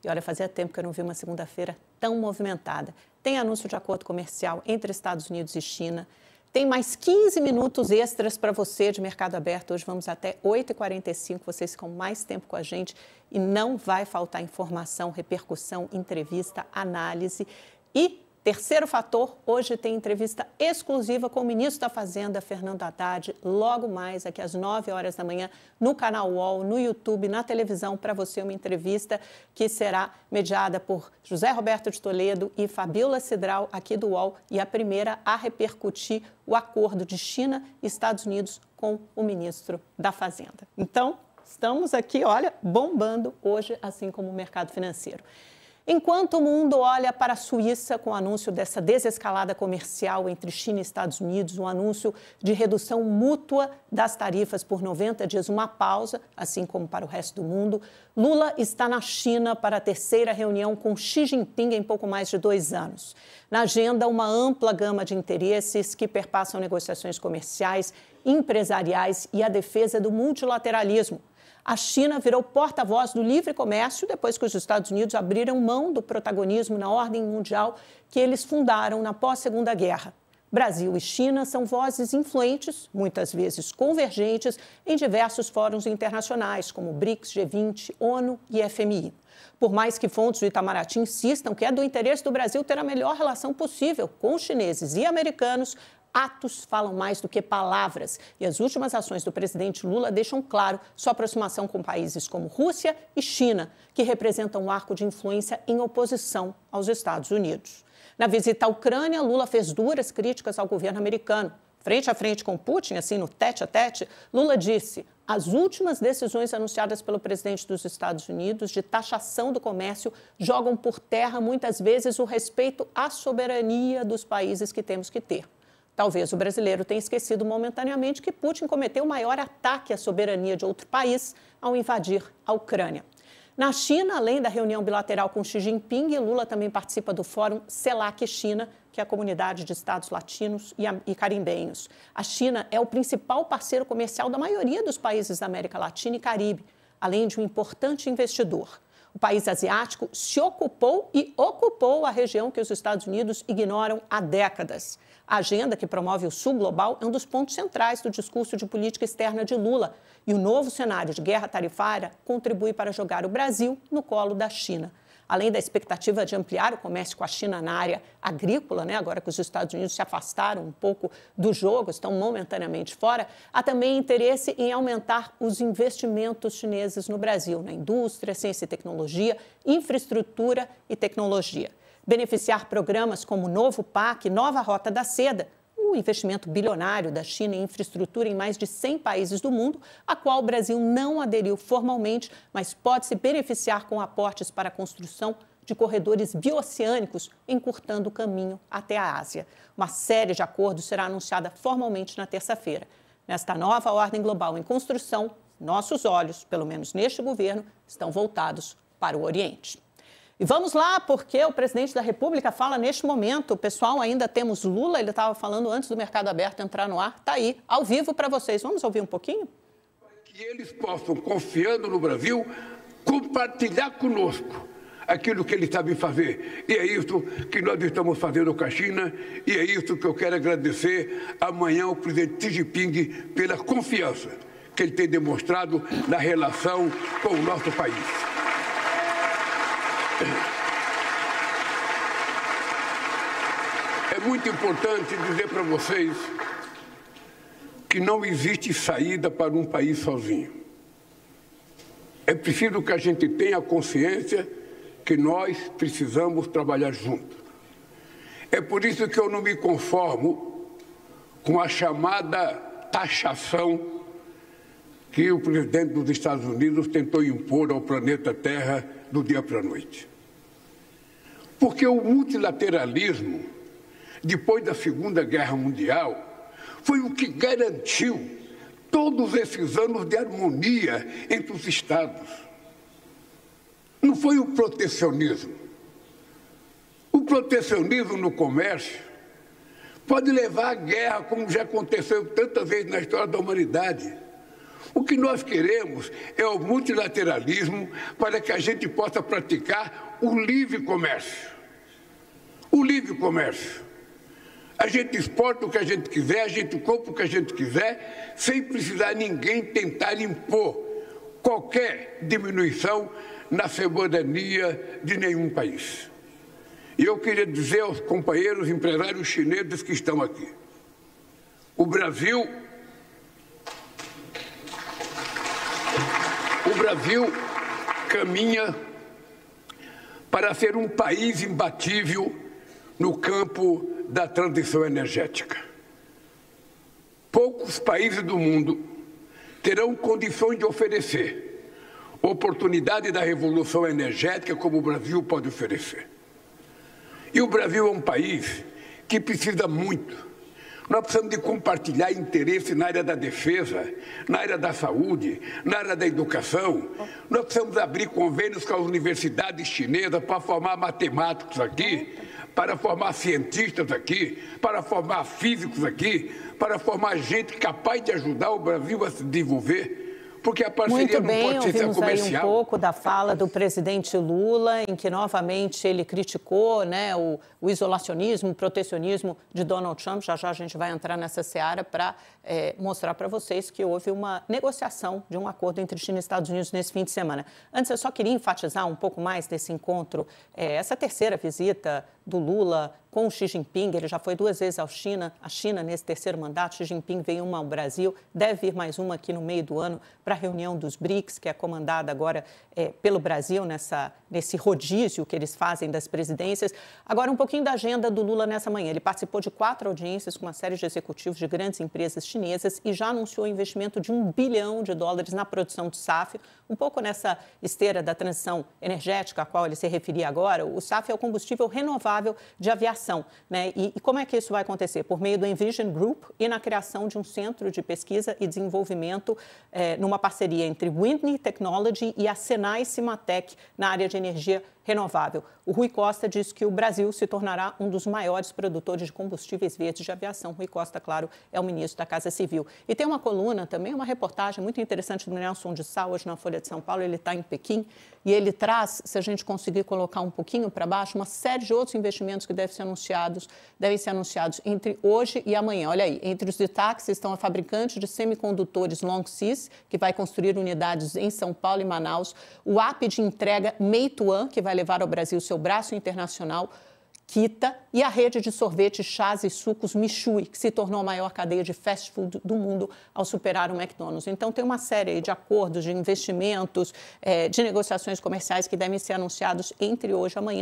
E olha, fazia tempo que eu não vi uma segunda-feira tão movimentada. Tem anúncio de acordo comercial entre Estados Unidos e China. Tem mais 15 minutos extras para você de Mercado Aberto. Hoje vamos até 8h45. Vocês ficam mais tempo com a gente e não vai faltar informação, repercussão, entrevista, análise. E terceiro fator, hoje tem entrevista exclusiva com o ministro da Fazenda, Fernando Haddad, logo mais, aqui às 9 horas da manhã, no canal UOL, no YouTube, na televisão, para você uma entrevista que será mediada por José Roberto de Toledo e Fabíola Cidral, aqui do UOL, e a primeira a repercutir o acordo de China e Estados Unidos com o ministro da Fazenda. Então, estamos aqui, olha, bombando hoje, assim como o mercado financeiro. Enquanto o mundo olha para a Suíça com o anúncio dessa desescalada comercial entre China e Estados Unidos, um anúncio de redução mútua das tarifas por 90 dias, uma pausa, assim como para o resto do mundo, Lula está na China para a terceira reunião com Xi Jinping em pouco mais de 2 anos. Na agenda, uma ampla gama de interesses que perpassam negociações comerciais, empresariais e a defesa do multilateralismo. A China virou porta-voz do livre comércio depois que os Estados Unidos abriram mão do protagonismo na ordem mundial que eles fundaram na pós-Segunda Guerra. Brasil e China são vozes influentes, muitas vezes convergentes, em diversos fóruns internacionais, como BRICS, G20, ONU e FMI. Por mais que fontes do Itamaraty insistam que é do interesse do Brasil ter a melhor relação possível com os chineses e americanos, atos falam mais do que palavras e as últimas ações do presidente Lula deixam claro sua aproximação com países como Rússia e China, que representam um arco de influência em oposição aos Estados Unidos. Na visita à Ucrânia, Lula fez duras críticas ao governo americano. Frente a frente com Putin, assim no tete-a-tete, Lula disse: as últimas decisões anunciadas pelo presidente dos Estados Unidos de taxação do comércio jogam por terra muitas vezes o respeito à soberania dos países que temos que ter. Talvez o brasileiro tenha esquecido momentaneamente que Putin cometeu o maior ataque à soberania de outro país ao invadir a Ucrânia. Na China, além da reunião bilateral com Xi Jinping, Lula também participa do Fórum CELAC-China, que é a comunidade de estados latinos e carimbenhos. A China é o principal parceiro comercial da maioria dos países da América Latina e Caribe, além de um importante investidor. O país asiático se ocupou e ocupou a região que os Estados Unidos ignoram há décadas. A agenda que promove o Sul Global é um dos pontos centrais do discurso de política externa de Lula. E o novo cenário de guerra tarifária contribui para jogar o Brasil no colo da China. Além da expectativa de ampliar o comércio com a China na área agrícola, agora que os Estados Unidos se afastaram um pouco do jogo, estão momentaneamente fora, há também interesse em aumentar os investimentos chineses no Brasil, na indústria, ciência e tecnologia, infraestrutura e tecnologia. Beneficiar programas como o Novo PAC, Nova Rota da Seda, um investimento bilionário da China em infraestrutura em mais de 100 países do mundo, a qual o Brasil não aderiu formalmente, mas pode se beneficiar com aportes para a construção de corredores bioceânicos, encurtando o caminho até a Ásia. Uma série de acordos será anunciada formalmente na terça-feira. Nesta nova ordem global em construção, nossos olhos, pelo menos neste governo, estão voltados para o Oriente. E vamos lá, porque o presidente da República fala neste momento. Pessoal, ainda temos Lula, ele estava falando antes do Mercado Aberto entrar no ar. Está aí, ao vivo para vocês. Vamos ouvir um pouquinho? Que eles possam, confiando no Brasil, compartilhar conosco aquilo que eles sabem fazer. E é isso que nós estamos fazendo com a China, e é isso que eu quero agradecer amanhã ao presidente Xi Jinping pela confiança que ele tem demonstrado na relação com o nosso país. É muito importante dizer para vocês que não existe saída para um país sozinho. É preciso que a gente tenha consciência que nós precisamos trabalhar juntos. É por isso que eu não me conformo com a chamada taxação que o presidente dos Estados Unidos tentou impor ao planeta Terra do dia para a noite. Porque o multilateralismo, depois da Segunda Guerra Mundial, foi o que garantiu todos esses anos de harmonia entre os Estados. Não foi o protecionismo. O protecionismo no comércio pode levar à guerra, como já aconteceu tantas vezes na história da humanidade. O que nós queremos é o multilateralismo para que a gente possa praticar o livre comércio. O livre comércio. A gente exporta o que a gente quiser, a gente compra o que a gente quiser, sem precisar ninguém tentar impor qualquer diminuição na soberania de nenhum país. E eu queria dizer aos companheiros empresários chineses que estão aqui, o Brasil caminha para ser um país imbatível no campo da transição energética. Poucos países do mundo terão condições de oferecer oportunidade da revolução energética como o Brasil pode oferecer. E o Brasil é um país que precisa muito. Nós precisamos de compartilhar interesse na área da defesa, na área da saúde, na área da educação. Nós precisamos abrir convênios com as universidades chinesas para formar matemáticos aqui, para formar cientistas aqui, para formar físicos aqui, para formar gente capaz de ajudar o Brasil a se desenvolver. Porque a parceria não pode ser comercial. Ouvimos aí um pouco da fala do presidente Lula, em que novamente ele criticou, né, o isolacionismo, o protecionismo de Donald Trump. Já já a gente vai entrar nessa seara para mostrar para vocês que houve uma negociação de um acordo entre China e Estados Unidos nesse fim de semana. Antes, eu só queria enfatizar um pouco mais desse encontro, essa terceira visita do Lula com o Xi Jinping. Ele já foi 2 vezes à China nesse terceiro mandato. Xi Jinping veio uma ao Brasil, deve vir mais uma aqui no meio do ano para a reunião dos BRICS, que é comandada agora pelo Brasil, nesse rodízio que eles fazem das presidências. Agora, um pouquinho da agenda do Lula nessa manhã. Ele participou de 4 audiências com uma série de executivos de grandes empresas chinesas e já anunciou investimento de $1 bilhão na produção de SAF, um pouco nessa esteira da transição energética a qual ele se referia agora. O SAF é o combustível renovável de aviação, né? E como é que isso vai acontecer? Por meio do Envision Group e na criação de um centro de pesquisa e desenvolvimento numa parceria entre Whitney Technology e a Senai Cimatec na área de energia renovável. O Rui Costa diz que o Brasil se tornará um dos maiores produtores de combustíveis verdes de aviação. Rui Costa, claro, é o ministro da Casa Civil. E tem uma coluna também, uma reportagem muito interessante do Nelson de Sá, hoje na Folha de São Paulo. Ele está em Pequim e ele traz, se a gente conseguir colocar um pouquinho para baixo, uma série de outros investimentos que devem ser anunciados entre hoje e amanhã. Olha aí, entre os destaques estão a fabricante de semicondutores Longsys, que vai construir unidades em São Paulo e Manaus, o app de entrega Meituan, que vai levar ao Brasil seu braço internacional, Kita, e a rede de sorvete, chás e sucos Michui, que se tornou a maior cadeia de fast food do mundo ao superar o McDonald's. Então, tem uma série de acordos, de investimentos, de negociações comerciais que devem ser anunciados entre hoje e amanhã.